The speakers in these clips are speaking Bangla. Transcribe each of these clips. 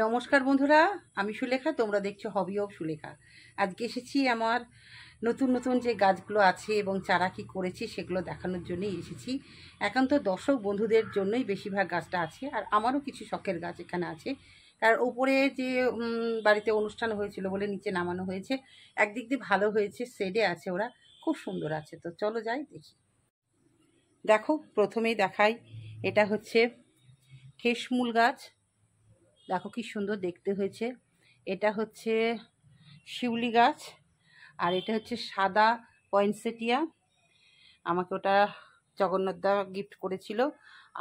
নমস্কার বন্ধুরা, আমি সুলেখা। তোমরা দেখছো হবি অফ সুলেখা। আজকে এসেছি আমার নতুন নতুন যে গাছগুলো আছে এবং চারা কি করেছি সেগুলো দেখানোর জন্যই এসেছি। এখন তো দর্শক বন্ধুদের জন্যই বেশিরভাগ গাছটা আছে, আর আমারও কিছু শখের গাছ এখানে আছে। কারণ ওপরে যে বাড়িতে অনুষ্ঠান হয়েছিল বলে নিচে নামানো হয়েছে, একদিক দিয়ে ভালো হয়েছে, শেডে আছে, ওরা খুব সুন্দর আছে। তো চলো যাই দেখি। দেখো, প্রথমেই দেখাই, এটা হচ্ছে কেশমূল গাছ। দেখো কি সুন্দর দেখতে হয়েছে। এটা হচ্ছে শিউলি গাছ, আর এটা হচ্ছে সাদা পয়েন্সেটিয়া। আমাকে ওটা জগন্নাথদা গিফট করেছিল।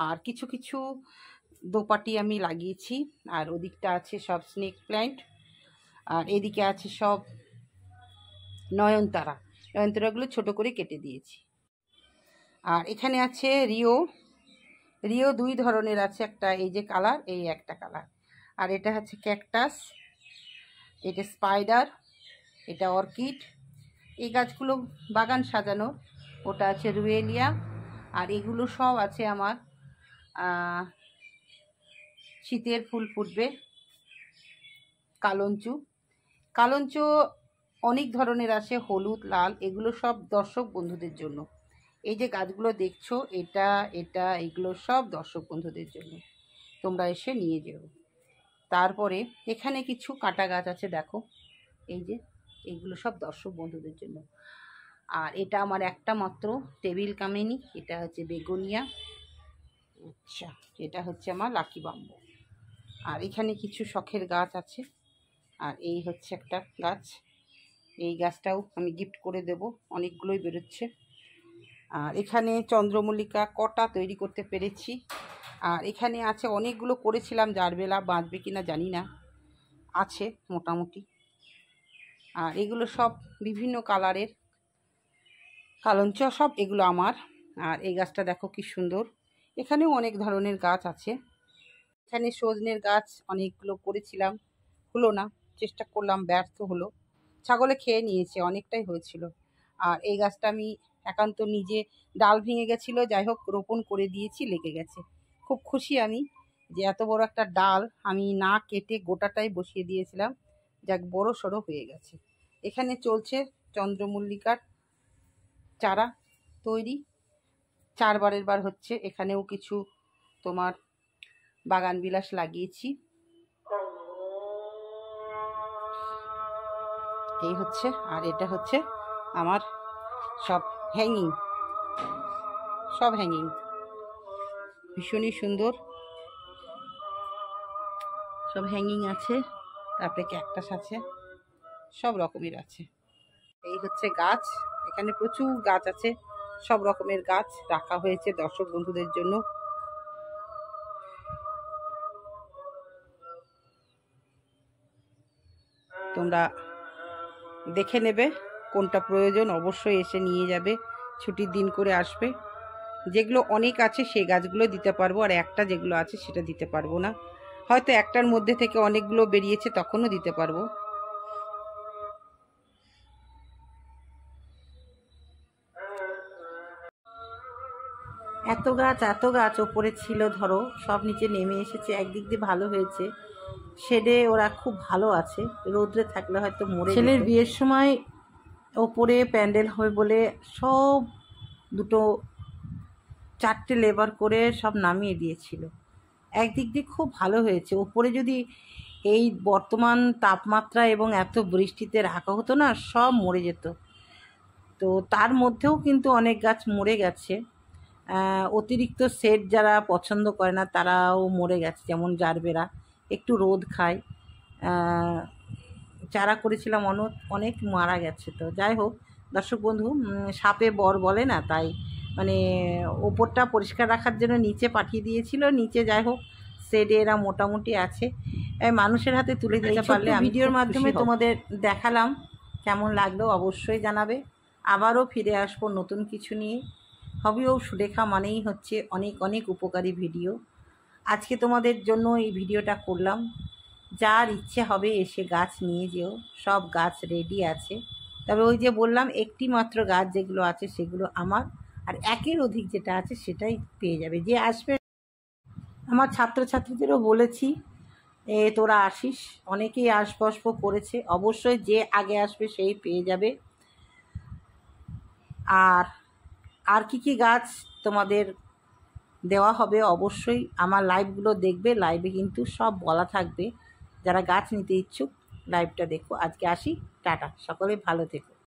আর কিছু কিছু দোপাটি আমি লাগিয়েছি। আর ওদিকটা আছে সব স্নেক প্ল্যান্ট, আর এদিকে আছে সব নয়নতারা। নয়নতারাগুলো ছোট করে কেটে দিয়েছি। আর এখানে আছে রিও। রিও দুই ধরনের আছে, একটা এই যে কালার, এই একটা কালার। আর এটা হচ্ছে ক্যাকটাস, এটা স্পাইডার, এটা অর্কিড। এই গাছগুলো বাগান সাজানোর। ওটা আছে রুয়েলিয়া। আর এগুলো সব আছে আমার শীতের ফুল ফুটবে কালঞ্চু। কালঞ্চু অনেক ধরনের আছে, হলুদ, লাল। এগুলো সব দর্শক বন্ধুদের জন্য। এই যে গাছগুলো দেখছো, এটা এটা এগুলো সব দর্শক বন্ধুদের জন্য, তোমরা এসে নিয়ে যেও। তারপরে এখানে কিছু কাঁটা গাছ আছে, দেখো এই যে, এইগুলো সব দর্শক বন্ধুদের জন্য। আর এটা আমার একটা মাত্র টেবিল কামিনী, এটা হচ্ছে বেগুনিয়া। আচ্ছা, এটা হচ্ছে আমার লাকি বাম্বু। আর এখানে কিছু শখের গাছ আছে। আর এই হচ্ছে একটা গাছ, এই গাছটাও আমি গিফট করে দেব, অনেকগুলোই বেরোচ্ছে। আর এখানে চন্দ্রমল্লিকা কটা তৈরি করতে পেরেছি। আর এখানে আছে অনেকগুলো করেছিলাম, জারবেলা বাঁচবে কিনা জানি না, আছে মোটামুটি। আর এগুলো সব বিভিন্ন কালারের কালঞ্চ, সব এগুলো আমার। আর এই গাছটা দেখো কি সুন্দর। এখানেও অনেক ধরনের গাছ আছে। এখানে সজনের গাছ অনেকগুলো করেছিলাম, হলো না, চেষ্টা করলাম, ব্যর্থ হলো। ছাগলে খেয়ে নিয়েছে, অনেকটাই হয়েছিল। আর এই গাছটা আমি একান্ত নিজে, ডাল ভেঙে গেছিলো, যাই হোক রোপণ করে দিয়েছি, লেগে গেছে। খুব খুশি আমি যে এত বড় একটা ডাল আমি না কেটে গোটাটাই বসিয়ে দিয়েছিলাম, যাক বড় সড়ো হয়ে গেছে। এখানে চলছে চন্দ্রমল্লিকার চারা তৈরি, 4বারের বার হচ্ছে। এখানেও কিছু তোমার বাগান বিলাস লাগিয়েছি। এই হচ্ছে, আর এটা হচ্ছে আমার সব হ্যাঙ্গিং, সব হ্যাঙ্গিং ভীষণই সুন্দর, সব হ্যাঙ্গিং আছে। তারপরে ক্যাকটাস আছে, সব রকমের আছে। এই হচ্ছে গাছ, এখানে প্রচুর গাছ আছে, সব রকমের গাছ রাখা হয়েছে দর্শক বন্ধুদের জন্য। তোমরা দেখে নেবে কোনটা প্রয়োজন, অবশ্যই এসে নিয়ে যাবে, ছুটির দিন করে আসবে। যেগুলো অনেক আছে সেই গাছগুলো দিতে পারবো, আর একটা যেগুলো আছে সেটা দিতে পারবো না। হয়তো একটার মধ্যে থেকে অনেকগুলো বেরিয়েছে, তখনও দিতে পারবো। এত গাছ ওপরে ছিল, ধরো সব নিচে নেমে এসেছে। একদিক দিয়ে ভালো হয়েছে, শেডে ওরা খুব ভালো আছে, রোদ্রে থাকলে হয়তো মরে। ছেলের বিয়ের সময় ওপরে প্যান্ডেল হবে বলে সব 4টে লেবার করে সব নামিয়ে দিয়েছিল। একদিক দিয়ে খুব ভালো হয়েছে। ওপরে যদি এই বর্তমান তাপমাত্রা এবং এত বৃষ্টিতে রাখা হতো না, সব মরে যেত। তো তার মধ্যেও কিন্তু অনেক গাছ মরে গেছে। অতিরিক্ত শেড যারা পছন্দ করে না তারাও মরে গেছে, যেমন জারবেরা একটু রোদ খায়। চারা করেছিলাম, অনেক মারা গেছে। তো যাই হোক দর্শক বন্ধু, সাপে বর বলে না, তাই মানে ওপরটা পরিষ্কার রাখার জন্য নিচে পাঠিয়ে দিয়েছিল। নিচে যাই হোক শেডে এরা মোটামুটি আছে, মানুষের হাতে তুলে দিতে পারলে। ভিডিওর মাধ্যমে তোমাদের দেখালাম, কেমন লাগলো অবশ্যই জানাবে। আবারও ফিরে আসবো নতুন কিছু নিয়ে। হবি অফ সুলেখা মানেই হচ্ছে অনেক অনেক উপকারী ভিডিও। আজকে তোমাদের জন্য এই ভিডিওটা করলাম। যার ইচ্ছে হবে এসে গাছ নিয়ে যেও, সব গাছ রেডি আছে। তবে ওই যে বললাম, একটি মাত্র গাছ যেগুলো আছে সেগুলো আমার, আর একের অধিক যেটা আছে সেটাই পেয়ে যাবে যে আসবে। আমার ছাত্রছাত্রীদেরও বলেছি তোরা আসিস, অনেকেই আসবস্ব করেছে, অবশ্যই যে আগে আসবে সেই পেয়ে যাবে। আর আর কি কি গাছ তোমাদের দেওয়া হবে অবশ্যই আমার লাইভগুলো দেখবে, লাইভে কিন্তু সব বলা থাকবে। যারা গাছ নিতে ইচ্ছুক লাইভটা দেখো। আজকে আসি, টাটা, সকলে ভালো থেকো।